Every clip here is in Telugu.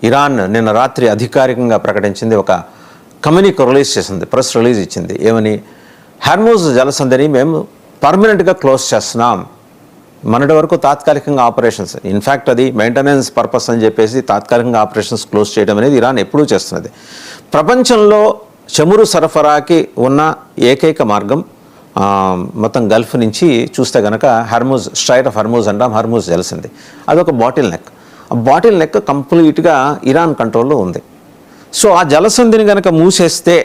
ఇరాన్ నిన్న రాత్రి అధికారికంగా ప్రకటించింది, ఒక కమ్యూనికే రిలీజ్ చేసింది, ప్రెస్ రిలీజ్ ఇచ్చింది. ఏమని? హార్మూజ్ జలసంధిని మేము పర్మనెంట్గా క్లోజ్ చేస్తున్నాం. మొన్నటి వరకు తాత్కాలికంగా ఆపరేషన్స్, ఇన్ఫ్యాక్ట్ అది మెయింటెనెన్స్ పర్పస్ అని చెప్పేసి తాత్కాలికంగా ఆపరేషన్స్ క్లోజ్ చేయడం అనేది ఇరాన్ ఎప్పుడూ చేస్తున్నది. ప్రపంచంలో చమురు సరఫరాకి ఉన్న ఏకైక మార్గం మొత్తం గల్ఫ్ నుంచి చూస్తే కనుక హర్మూజ్, స్ట్రైట్ ఆఫ్ హర్మూజ్ అంటాం, హర్మూజ్ జలసంధి. అదొక బాటిల్ నెక్. ఆ బాటిల్ నెక్ కంప్లీట్గా ఇరాన్ కంట్రోల్లో ఉంది. సో ఆ జలసంధిని కనుక మూసేస్తే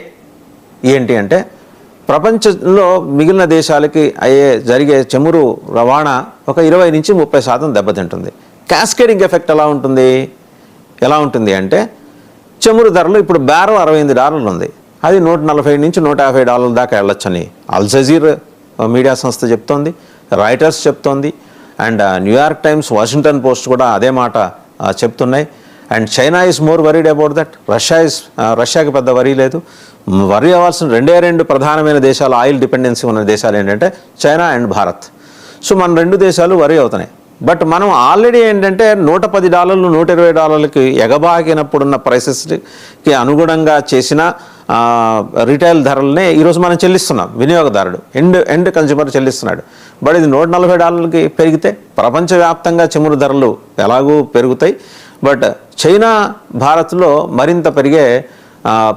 ఏంటి అంటే ప్రపంచంలో మిగిలిన దేశాలకి జరిగే చమురు రవాణా ఒక 20 నుంచి 30% దెబ్బతింటుంది. క్యాస్కేడింగ్ ఎఫెక్ట్ ఎలా ఉంటుంది అంటే చమురు ధరలు ఇప్పుడు బ్యారెల్ $68 ఉంది, అది $140 నుంచి $150 దాకా వెళ్ళొచ్చని అల్ జజీర్ మీడియా సంస్థ చెప్తోంది, రాయిటర్స్ చెప్తోంది, and New York Times, Washington Post కూడా అదే మాట చెప్తున్నాయి. And China is more worried about that. రష్యాకి పెద్ద వరీ లేదు. వరీ అవ్వాల్సిన రెండు ప్రధానమైన దేశాలు, ఆయిల్ డిపెండెన్సీ ఉన్న దేశాలు ఏంటంటే చైనా అండ్ భారత్. సో మన 2 దేశాలు వరీ అవుతున్నాయి. బట్ మనం ఆల్రెడీ ఏంటంటే $110, $120కి ఎగబాకినప్పుడున్న ప్రైసెస్కి అనుగుణంగా చేసిన రిటైల్ ధరలనే ఈరోజు మనం చెల్లిస్తున్నాం. వినియోగదారుడు ఎండ్ కన్జ్యూమర్ చెల్లిస్తున్నాడు. బట్ ఇది $140కి పెరిగితే ప్రపంచవ్యాప్తంగా చమురు ధరలు ఎలాగూ పెరుగుతాయి. బట్ చైనా, భారత్లో మరింత పెరిగే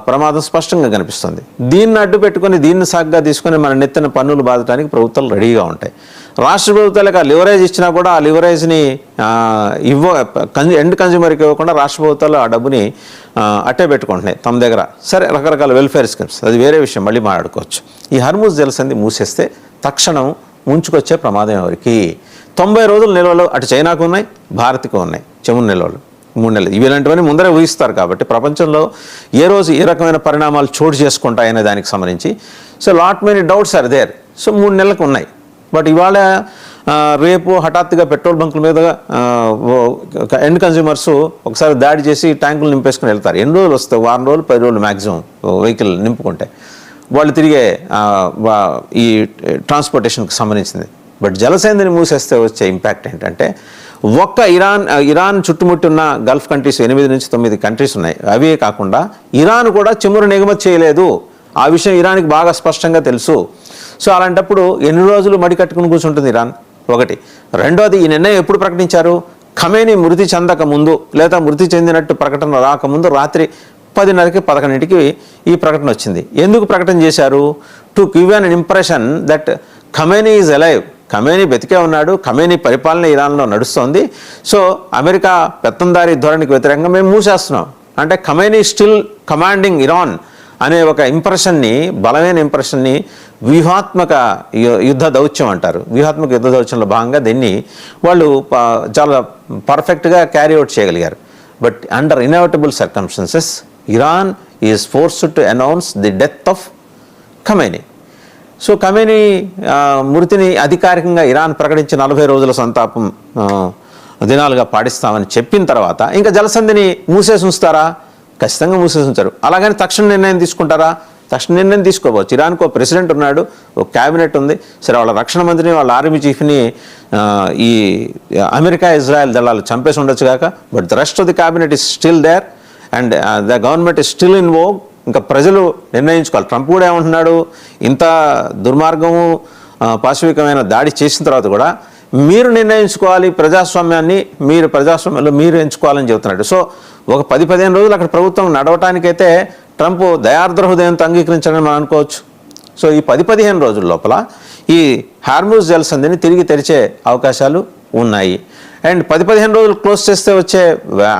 ప్రమాదం స్పష్టంగా కనిపిస్తుంది. దీన్ని అడ్డు పెట్టుకొని, దీన్ని సాగ్గా తీసుకొని మన నెత్తిన పన్నులు బాధటానికి ప్రభుత్వాలు రెడీగా ఉంటాయి. రాష్ట్ర ప్రభుత్వాలకు ఆ లివరేజ్ ఇచ్చినా కూడా ఆ లివరేజ్ని ఎండ్ కన్జ్యూమర్కి ఇవ్వకుండా రాష్ట్ర ప్రభుత్వాలు ఆ డబ్బుని అట్టే పెట్టుకుంటున్నాయి తమ దగ్గర. సరే, రకరకాల వెల్ఫేర్ స్కీమ్స్, అది వేరే విషయం, మళ్ళీ మాట్లాడుకోవచ్చు. ఈ హర్మూజ్ జలసంధి మూసేస్తే తక్షణం ముంచుకొచ్చే ప్రమాదం ఎవరికి? 90 రోజుల నిల్వలు అటు చైనాకు ఉన్నాయి, భారత్కు ఉన్నాయి చమురు నిల్వలు 3 నెలలు. ఇలాంటివన్నీ ముందరే ఊహిస్తారు కాబట్టి ప్రపంచంలో ఏ రోజు ఏ రకమైన పరిణామాలు చోటు చేసుకుంటాయనే దానికి సంబంధించి so lot many doubts are there. So 3 నెలలకు ఉన్నాయి. బట్ ఇవాళ రేపు హఠాత్తుగా పెట్రోల్ బంకుల మీద ఎండ్ కన్జ్యూమర్స్ ఒకసారి దాడి చేసి ట్యాంకులు నింపేసుకుని వెళ్తారు. ఎన్ని రోజులు వస్తాయి? 1 వారం రోజులు, 10 రోజులు మ్యాక్సిమం వెహికల్ నింపుకుంటే వాళ్ళు తిరిగే ఈ ట్రాన్స్పోర్టేషన్కి సంబంధించింది. బట్ జలసంధిని మూసేస్తే వచ్చే ఇంపాక్ట్ ఏంటంటే ఒక్క ఇరాన్ చుట్టుముట్టి ఉన్న గల్ఫ్ కంట్రీస్ 8 నుంచి 9 కంట్రీస్ ఉన్నాయి. అవే కాకుండా ఇరాన్ కూడా చమురును ఎగుమతి చేయలేదు. ఆ విషయం ఇరాన్కి బాగా స్పష్టంగా తెలుసు. సో అలాంటప్పుడు ఎన్ని రోజులు మడి కట్టుకుని కూర్చుంటుంది ఇరాన్? ఒకటి. రెండోది, ఈ నిర్ణయం ఎప్పుడు ప్రకటించారు? ఖమేనీ మృతి చెందక ముందు, లేదా మృతి చెందినట్టు ప్రకటన రాకముందు రాత్రి 10:30కి 11కి ఈ ప్రకటన వచ్చింది. ఎందుకు ప్రకటన చేశారు? To give an impression that Khamenei is alive. Khamenei బతికే ఉన్నాడు, ఖమేనీ పరిపాలన ఇరాన్లో నడుస్తోంది. సో అమెరికా పెత్తందారీ ధోరణికి వ్యతిరేకంగా మేము మూసేస్తున్నాం అంటే ఖమేనీ స్టిల్ కమాండింగ్ ఇరాన్ అనే ఒక ఇంప్రెషన్ని, బలమైన ఇంప్రెషన్ని వ్యూహాత్మక యుద్ధ దౌత్యం అంటారు. వ్యూహాత్మక యుద్ధ దౌత్యంలో భాగంగా దీన్ని వాళ్ళు చాలా పర్ఫెక్ట్గా క్యారీ అవుట్ చేయగలిగారు. But under inevitable circumstances Iran is forced to announce the death of Khamenei. So Khamenei మృతిని అధికారికంగా ఇరాన్ ప్రకటించి 40 రోజుల సంతాపం దినాలుగా పాటిస్తామని చెప్పిన తర్వాత ఇంకా జలసంధిని మూసేసి ఉంచుతారా? ఖచ్చితంగా మూసేసి ఉంచారు. అలాగని తక్షణ నిర్ణయం తీసుకుంటారా? తక్షణ నిర్ణయం తీసుకోవచ్చు. ఇరాన్కు ఒక ప్రెసిడెంట్ ఉన్నాడు, ఒక క్యాబినెట్ ఉంది. సరే, వాళ్ళ రక్షణ మంత్రిని, వాళ్ళ ఆర్మీ చీఫ్ని ఈ అమెరికా, ఇజ్రాయెల్ దళాలు చంపేసి ఉండొచ్చు కాక, but the rest of the cabinet is still there and the government is still in vogue. ఇంకా ప్రజలు నిర్ణయించుకోవాలి. ట్రంప్ కూడా ఏమంటున్నాడు? ఇంత దుర్మార్గము, పాశవికమైన దాడి చేసిన తర్వాత కూడా మీరు నిర్ణయించుకోవాలి ప్రజాస్వామ్యాన్ని, ప్రజాస్వామ్యంలో మీరు ఎంచుకోవాలని చెబుతున్నాడు. సో ఒక 10-15 రోజులు అక్కడ ప్రభుత్వం నడవటానికైతే ట్రంప్ దయార్ద్ర హృదయంతో అంగీకరించాలని మనం అనుకోవచ్చు. సో ఈ 10-15 రోజుల లోపల ఈ హార్మూజ్ జలసంధిని తిరిగి తెరిచే అవకాశాలు ఉన్నాయి. అండ్ 10-15 రోజులు క్లోజ్ చేస్తే వచ్చే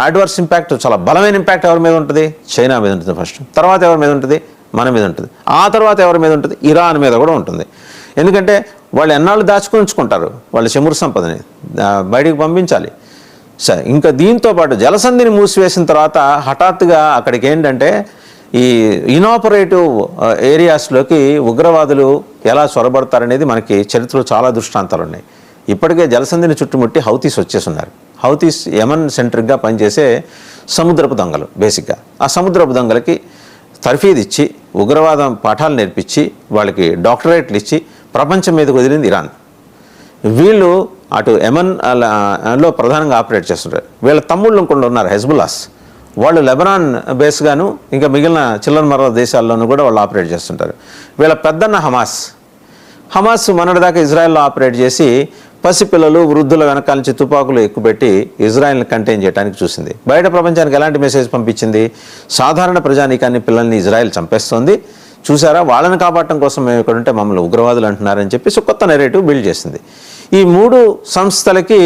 అడ్వర్స్ ఇంపాక్ట్, చాలా బలమైన ఇంపాక్ట్ ఎవరి మీద ఉంటుంది? చైనా మీద ఉంటుంది ఫస్ట్. తర్వాత ఎవరి మీద ఉంటుంది? మన మీద ఉంటుంది. ఆ తర్వాత ఎవరి మీద ఉంటుంది? ఇరాన్ మీద కూడా ఉంటుంది. ఎందుకంటే వాళ్ళు ఎన్నాళ్ళు దాచుకుంటారు వాళ్ళ చమురు సంపదని, బయటికి పంపించాలి. సరే, ఇంకా దీంతో పాటు జలసంధిని మూసివేసిన తర్వాత హఠాత్తుగా అక్కడికి ఏంటంటే ఈ ఇనాపరేటివ్ ఏరియాస్లోకి ఉగ్రవాదులు ఎలా చొరబడతారనేది మనకి చరిత్రలో చాలా దృష్టాంతాలు ఉన్నాయి. ఇప్పటికే జలసంధిని చుట్టుముట్టి హౌతీస్ వచ్చేస్తున్నారు. హౌతీస్ యమన్ సెంట్రిక్గా పనిచేసే సముద్రపు దొంగలు. బేసిక్గా ఆ సముద్రపు దొంగలకి తర్ఫీదు ఇచ్చి, ఉగ్రవాదం పాఠాలు నేర్పించి, వాళ్ళకి డాక్టరేట్లు ఇచ్చి ప్రపంచం మీదకి వదిలింది ఇరాన్. వీళ్ళు అటు యమన్లో ప్రధానంగా ఆపరేట్ చేస్తుంటారు. వీళ్ళ తమ్ముళ్ళు ఇంకొండ ఉన్నారు, హెజ్బుల్లాస్. వాళ్ళు లెబనాన్ బేస్గాను ఇంకా మిగిలిన చిల్లర మర్ర దేశాల్లోనూ కూడా వాళ్ళు ఆపరేట్ చేస్తుంటారు. వీళ్ళ పెద్దన్న హమాస్ మొన్నటిదాకా ఇజ్రాయెల్లో ఆపరేట్ చేసి పసిపిల్లలు వృద్ధుల వెనకాల నుంచి తుపాకులు ఎక్కుపెట్టి ఇజ్రాయెల్ని కంటైన్ చేయడానికి చూసింది. బయట ప్రపంచానికి ఎలాంటి మెసేజ్ పంపించింది? సాధారణ ప్రజానీకాన్ని పిల్లల్ని ఇజ్రాయెల్ చంపేస్తోంది, చూసారా, వాళ్ళని కాపాడటం కోసం మేము ఇక్కడ ఉంటే మమ్మల్ని ఉగ్రవాదులు అంటున్నారని చెప్పేసి కొత్త నెరేటివ్ బిల్డ్ చేసింది. ఈ 3 సంస్థలకి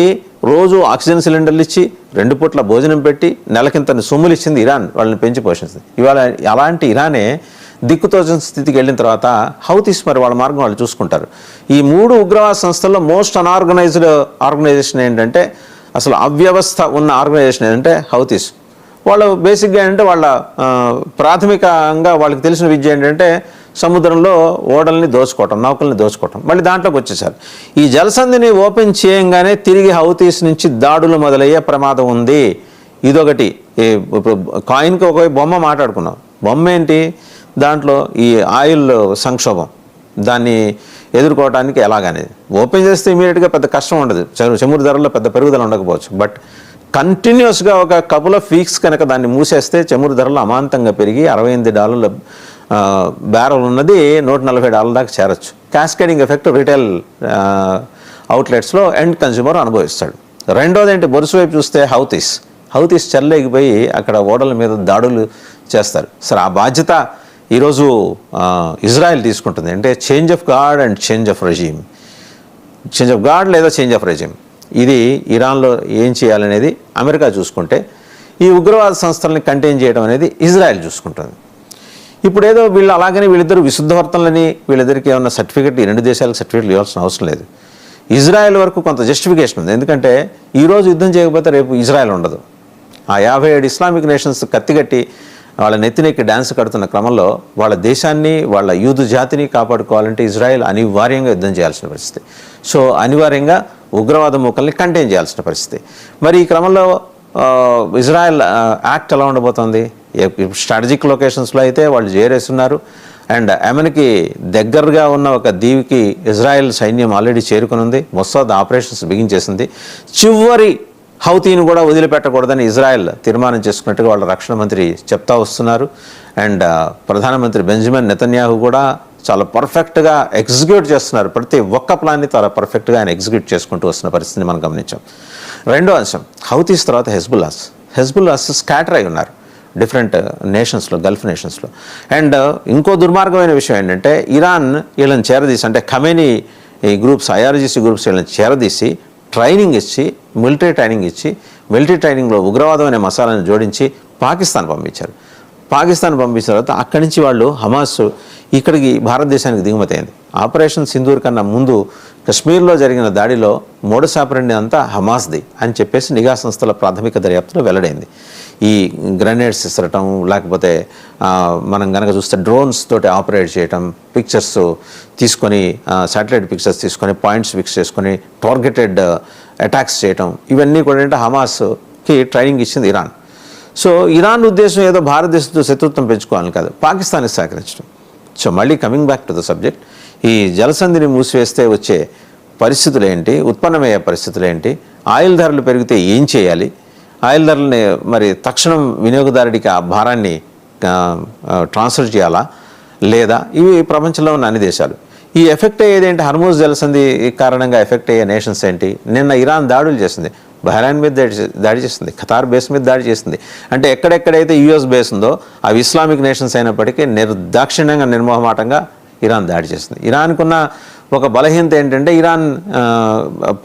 రోజు ఆక్సిజన్ సిలిండర్లు ఇచ్చి 2 పూట్ల భోజనం పెట్టి నెలకింతని సొమ్ములు ఇచ్చింది ఇరాన్, వాళ్ళని పెంచి పోషించింది. ఇవాళ అలాంటి ఇరానే దిక్కుతోచని స్థితికి వెళ్ళిన తర్వాత హౌతీస్ మరి వాళ్ళ మార్గం వాళ్ళు చూసుకుంటారు. ఈ 3 ఉగ్రవాద సంస్థల్లో మోస్ట్ అన్ఆర్గనైజ్డ్ ఆర్గనైజేషన్ ఏంటంటే, అసలు అవ్యవస్థ ఉన్న ఆర్గనైజేషన్ ఏంటంటే హౌతీస్. వాళ్ళు బేసిక్గా ఏంటంటే వాళ్ళ ప్రాథమికంగా వాళ్ళకి తెలిసిన విద్య ఏంటంటే సముద్రంలో ఓడల్ని దోచుకోవటం, నౌకల్ని దోచుకోవటం. మళ్ళీ దాంట్లోకి వచ్చేసారు. ఈ జలసంధిని ఓపెన్ చేయంగానే తిరిగి హౌతీస్ నుంచి దాడులు మొదలయ్యే ప్రమాదం ఉంది. ఇదొకటి. కాయిన్కి ఒక బొమ్మ మాట్లాడుకున్నాం. బొమ్మ ఏంటి? దాంట్లో ఈ ఆయిల్ సంక్షోభం, దాన్ని ఎదుర్కోవడానికి ఎలాగనేది ఓపెన్ చేస్తే ఇమీడియట్గా పెద్ద కష్టం ఉండదు, చమురు ధరల్లో పెద్ద పెరుగుదల ఉండకపోవచ్చు. బట్ కంటిన్యూస్గా ఒక కపుల్ ఆఫ్ వీక్స్ కనుక దాన్ని మూసేస్తే చమురు ధరలు అమాంతంగా పెరిగి $68 బ్యారల్ ఉన్నది $140 దాకా చేరొచ్చు. క్యాస్కేడింగ్ ఎఫెక్ట్ రిటైల్ అవుట్లెట్స్లో ఎండ్ కన్జ్యూమర్ అనుభవిస్తాడు. రెండోది ఏంటి? బొరుసు వైపు చూస్తే హౌతీస్ చెల్లెగిపోయి అక్కడ ఓడల మీద దాడులు చేస్తారు. సరే, ఆ బాధ్యత ఈరోజు ఇజ్రాయెల్ తీసుకుంటుంది. అంటే change of guard and change of regime, change of guard లేదా చేంజ్ ఆఫ్ రెజీమ్. ఇది ఇరాన్లో ఏం చేయాలనేది అమెరికా చూసుకుంటే, ఈ ఉగ్రవాద సంస్థలని కంటైన్ చేయడం అనేది ఇజ్రాయెల్ చూసుకుంటుంది. ఇప్పుడు ఏదో వీళ్ళు అలాగని వీళ్ళిద్దరు విశుద్ధవర్తనలని వీళ్ళిద్దరికి ఏమన్నా సర్టిఫికెట్, ఈ 2 దేశాలకు సర్టిఫికెట్లు ఇవ్వాల్సిన అవసరం లేదు. ఇజ్రాయెల్ వరకు కొంత జస్టిఫికేషన్ ఉంది. ఎందుకంటే ఈరోజు యుద్ధం చేయకపోతే రేపు ఇజ్రాయెల్ ఉండదు. ఆ 57 ఇస్లామిక్ నేషన్స్ కత్తిగట్టి వాళ్ళ నెత్తినెక్కి డ్యాన్స్ కడుతున్న క్రమంలో వాళ్ళ దేశాన్ని, వాళ్ళ యూదు జాతిని కాపాడుకోవాలంటే ఇజ్రాయెల్ అనివార్యంగా యుద్ధం చేయాల్సిన పరిస్థితి. సో అనివార్యంగా ఉగ్రవాద మూకల్ని కంటైన్ చేయాల్సిన పరిస్థితి. మరి ఈ క్రమంలో ఇజ్రాయెల్ యాక్ట్ ఎలా ఉండబోతోంది? స్ట్రాటజిక్ లొకేషన్స్లో అయితే వాళ్ళు చేరేస్తున్నారు. అండ్ యెమెన్కి దగ్గరగా ఉన్న ఒక దీవికి ఇజ్రాయెల్ సైన్యం ఆల్రెడీ చేరుకుని ఉంది. మొస్సాద్ ఆపరేషన్స్ బిగించేసింది. చివరి హౌతీని కూడా వదిలిపెట్టకూడదని ఇజ్రాయెల్ తీర్మానం చేసుకున్నట్టుగా వాళ్ళ రక్షణ మంత్రి చెప్తా వస్తున్నారు. అండ్ ప్రధానమంత్రి బెంజమిన్ నెతన్యాహు కూడా చాలా పర్ఫెక్ట్గా ఎగ్జిక్యూట్ చేస్తున్నారు. ప్రతి ఒక్క ప్లాన్ని చాలా పర్ఫెక్ట్గా ఆయన ఎగ్జిక్యూట్ చేసుకుంటూ వస్తున్న పరిస్థితిని మనం గమనించాం. రెండో అంశం, హౌతీస్ తర్వాత హెజ్బుల్లాస్ స్కాటర్ అయి ఉన్నారు డిఫరెంట్ నేషన్స్లో, గల్ఫ్ నేషన్స్లో. అండ్ ఇంకో దుర్మార్గమైన విషయం ఏంటంటే, ఇరాన్ వీళ్ళని చేరదీసి, అంటే ఖమేనీ గ్రూప్స్, IRGC గ్రూప్స్ వీళ్ళని చేరదీసి ట్రైనింగ్ ఇచ్చి, మిలిటరీ ట్రైనింగ్లో ఉగ్రవాదం అనే మసాలాను జోడించి పాకిస్తాన్ పంపించారు. పంపించిన తర్వాత అక్కడి నుంచి వాళ్ళు హమాస్ ఇక్కడికి భారతదేశానికి దిగుమతి అయింది. ఆపరేషన్ సింధూర్ కన్నా ముందు కశ్మీర్లో జరిగిన దాడిలో మోడస్ ఆపరెండి అంతా హమాస్ది అని చెప్పేసి నిఘా సంస్థల ప్రాథమిక దర్యాప్తులో వెల్లడైంది. ఈ గ్రెనేడ్స్ ఇసరటం, లేకపోతే మనం కనుక చూస్తే డ్రోన్స్ తోటి ఆపరేట్ చేయటం, పిక్చర్స్ తీసుకొని, శాటిలైట్ పిక్చర్స్ తీసుకొని పాయింట్స్ ఫిక్స్ చేసుకొని టార్గెటెడ్ అటాక్స్ చేయటం, ఇవన్నీ కూడా అంటే హమాస్కి ట్రైనింగ్ ఇచ్చింది ఇరాన్. సో ఇరాన్ ఉద్దేశం ఏదో భారతదేశంతో శత్రుత్వం పెంచుకోవాలని కాదు, పాకిస్తాన్కి సహకరించడం. సో మళ్ళీ coming back to the subject, ఈ జలసంధిని మూసివేస్తే వచ్చే పరిస్థితులు ఏంటి, ఉత్పన్నమయ్యే పరిస్థితులు ఏంటి, ఆయిల్ ధరలు పెరిగితే ఏం చేయాలి, ఆయిల్ ధరలని మరి తక్షణం వినియోగదారుడికి ఆ భారాన్ని ట్రాన్స్ఫర్ చేయాలా లేదా, ఇవి ప్రపంచంలో ఉన్న అన్ని దేశాలు. ఈ ఎఫెక్ట్ అయ్యేది ఏంటి? హర్మూజ్ జలసంధి కారణంగా ఎఫెక్ట్ అయ్యే నేషన్స్ ఏంటి? నిన్న ఇరాన్ దాడులు చేసింది, బహ్రెయిన్ మీద దాడి చేసింది, ఖతార్ బేస్ మీద దాడి చేసింది. అంటే ఎక్కడెక్కడైతే US బేస్ ఉందో అవి ఇస్లామిక్ నేషన్స్ అయినప్పటికీ నిర్దాక్షిణ్యంగా, నిర్మోహమాటంగా ఇరాన్ దాడి చేసింది. ఇరాన్కున్న ఒక బలహీనత ఏంటంటే, ఇరాన్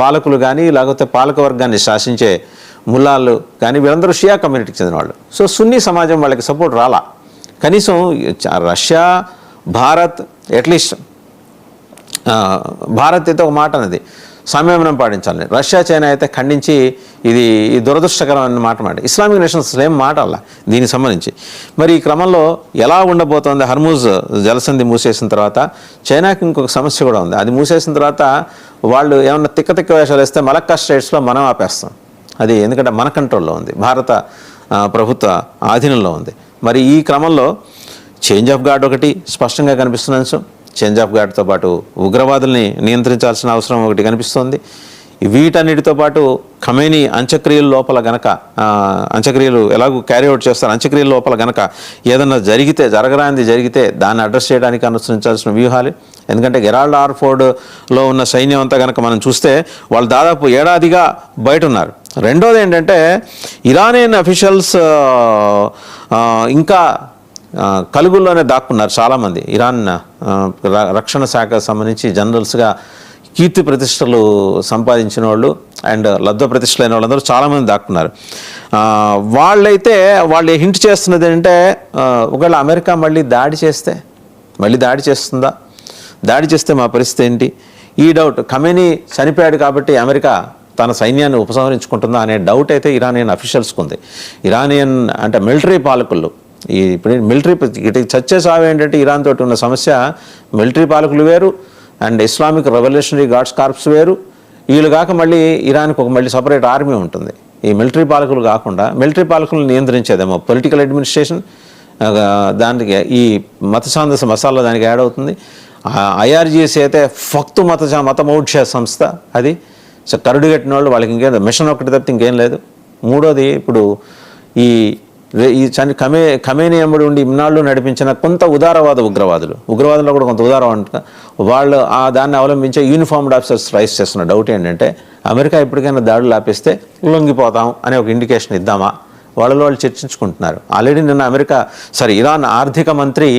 పాలకులు కానీ లేకపోతే పాలకవర్గాన్ని శాసించే ముల్లాలు కానీ వీళ్ళందరూ షియా కమ్యూనిటీకి చెందిన వాళ్ళు. సో సున్నీ సమాజం వాళ్ళకి సపోర్ట్ రాలా. కనీసం రష్యా, భారత్, అట్లీస్ట్ భారత్ అయితే ఒక మాట అన్నది, సంయమనం పాటించాలని. రష్యా, చైనా అయితే ఖండించి ఇది దురదృష్టకరం అన్న మాట ఇస్లామిక్ నేషన్స్ ఏం మాట అలా దీనికి సంబంధించి. మరి ఈ క్రమంలో ఎలా ఉండబోతోంది? హర్మూజ్ జలసంధి మూసేసిన తర్వాత చైనాకి ఇంకొక సమస్య కూడా ఉంది. అది మూసేసిన తర్వాత వాళ్ళు ఏమన్నా తిక్క వేషాలు వేస్తే మలక్కా స్టేట్స్లో మనం ఆపేస్తాం. అది ఎందుకంటే మన కంట్రోల్లో ఉంది, భారత ప్రభుత్వ ఆధీనంలో ఉంది. మరి ఈ క్రమంలో చేంజ్ ఆఫ్ గార్డ్ ఒకటి స్పష్టంగా కనిపిస్తున్న అంశం. చేంజ్ ఆఫ్ గార్డ్తో పాటు ఉగ్రవాదుల్ని నియంత్రించాల్సిన అవసరం ఒకటి కనిపిస్తోంది. వీటన్నిటితో పాటు ఖమేనీ అంత్యక్రియల లోపల గనక అంత్యక్రియలు ఎలాగో క్యారీ అవుట్ చేస్తారు, అంత్యక్రియల లోపల గనక ఏదన్నా జరగరానిది జరిగితే దాన్ని అడ్రస్ చేయడానికి అనుసరించాల్సిన వ్యూహాలు. ఎందుకంటే గెరాల్డ్ ఆర్ఫోర్డ్లో ఉన్న సైన్యం అంతా కనుక మనం చూస్తే వాళ్ళు దాదాపు ఏడాదిగా బయట ఉన్నారు. రెండోది ఏంటంటే ఇరానియన్ అఫీషియల్స్ ఇంకా కలుగుల్లోనే దాక్కున్నారు చాలామంది. ఇరాన్ రక్షణ శాఖకు సంబంధించి జనరల్స్గా కీర్తి ప్రతిష్టలు సంపాదించిన వాళ్ళు అండ్ లబ్ధ ప్రతిష్టలైన వాళ్ళందరూ చాలామంది దాక్కున్నారు. వాళ్ళు హింట్ చేస్తున్నది ఏంటంటే ఒకవేళ అమెరికా మళ్ళీ దాడి చేస్తుందా, దాడి చేస్తే మా పరిస్థితి ఏంటి, ఈ డౌట్. ఖమేనీ చనిపోయాడు కాబట్టి అమెరికా తన సైన్యాన్ని ఉపసంహరించుకుంటుందా అనే డౌట్ అయితే ఇరానియన్ అఫీషియల్స్కి ఉంది. ఇరానియన్ అంటే మిలిటరీ పాలకులు ఇప్పుడు మిలిటరీ చచ్చే సాగు ఏంటంటే ఇరాన్ తోటి ఉన్న సమస్య మిలిటరీ పాలకులు వేరు and Islamic revolutionary guards corps వేరు. వీళ్ళు కాక మళ్ళీ ఇరాన్కి మళ్ళీ సపరేట్ ఆర్మీ ఉంటుంది. ఈ మిలిటరీ పాలకులు కాకుండా మిలిటరీ పాలకులను నియంత్రించేదేమో పొలిటికల్ అడ్మినిస్ట్రేషన్, దానికి ఈ మత ఛాందస మసాలా దానికి యాడ్ అవుతుంది. IRGC అయితే ఫక్తు మతమౌఢ్య సంస్థ, అది సో కరుడు కట్టిన వాళ్ళు, వాళ్ళకి ఇంకేం మిషన్ ఒకటి తప్పితే ఇంకేం లేదు. మూడోది ఇప్పుడు ఈ ఖమేనీ ఎంబడి ఉండి ఇన్నాళ్ళు నడిపించిన కొంత ఉగ్రవాదుల్లో కూడా కొంత ఉదారవాద వాళ్ళు దాన్ని అవలంబించే యూనిఫార్మ్డ్ ఆఫీసర్స్ రైస్ చేస్తున్న డౌట్ ఏంటంటే అమెరికా ఎప్పటికైనా దాడులు ఆపేస్తే లొంగిపోతాం అనే ఒక ఇండికేషన్ ఇద్దామా, వాళ్ళు చర్చించుకుంటున్నారు. ఆల్రెడీ నిన్న ఇరాన్ ఆర్థిక మంత్రి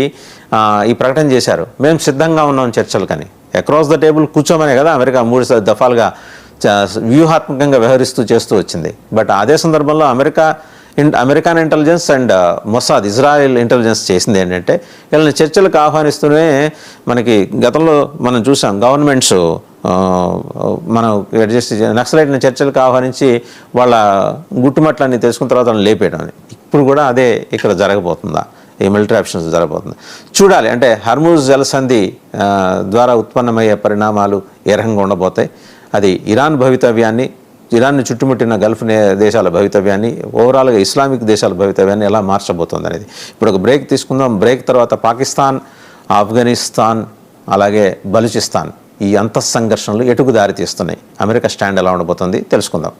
ఈ ప్రకటన చేశారు, మేము సిద్ధంగా ఉన్నాం చర్చలకని. అక్రాస్ ద టేబుల్ కూర్చోమనే కదా అమెరికా 3 దఫాలుగా వ్యూహాత్మకంగా చేస్తూ వచ్చింది. బట్ అదే సందర్భంలో American intelligence and Mossad Israel intelligence చేసింది ఏంటంటే వీళ్ళని చర్చలకు ఆహ్వానిస్తూనే మనకి గతంలో మనం చూసాం గవర్నమెంట్స్ మనం అడ్జస్ట్ నక్సలైట్ని చర్చలకు ఆహ్వానించి వాళ్ళ గుట్టుమట్లన్నీ తెలుసుకున్న తర్వాత వాళ్ళని లేపేయడం. ఇప్పుడు కూడా అదే ఇక్కడ జరగబోతుందా, ఈ మిలిటరీ ఆప్షన్స్ జరగబోతుంది చూడాలి. అంటే హర్మూజ్ జలసంధి ద్వారా ఉత్పన్నమయ్యే పరిణామాలు ఏ రకంగా ఉండబోతాయి, అది ఇరాన్ని చుట్టుముట్టిన గల్ఫ్ దేశాల భవితవ్యాన్ని, ఓవరాల్గా ఇస్లామిక్ దేశాల భవితవ్యాన్ని ఎలా మార్చబోతుంది అనేది. ఇప్పుడు ఒక బ్రేక్ తీసుకుందాం. బ్రేక్ తర్వాత పాకిస్తాన్, ఆఫ్ఘనిస్తాన్ అలాగే బలూచిస్తాన్ ఈ అంతఃసంఘర్షణలు ఎటుకు దారి తీస్తున్నాయి, అమెరికా స్టాండ్ ఎలా ఉండబోతుంది తెలుసుకుందాం.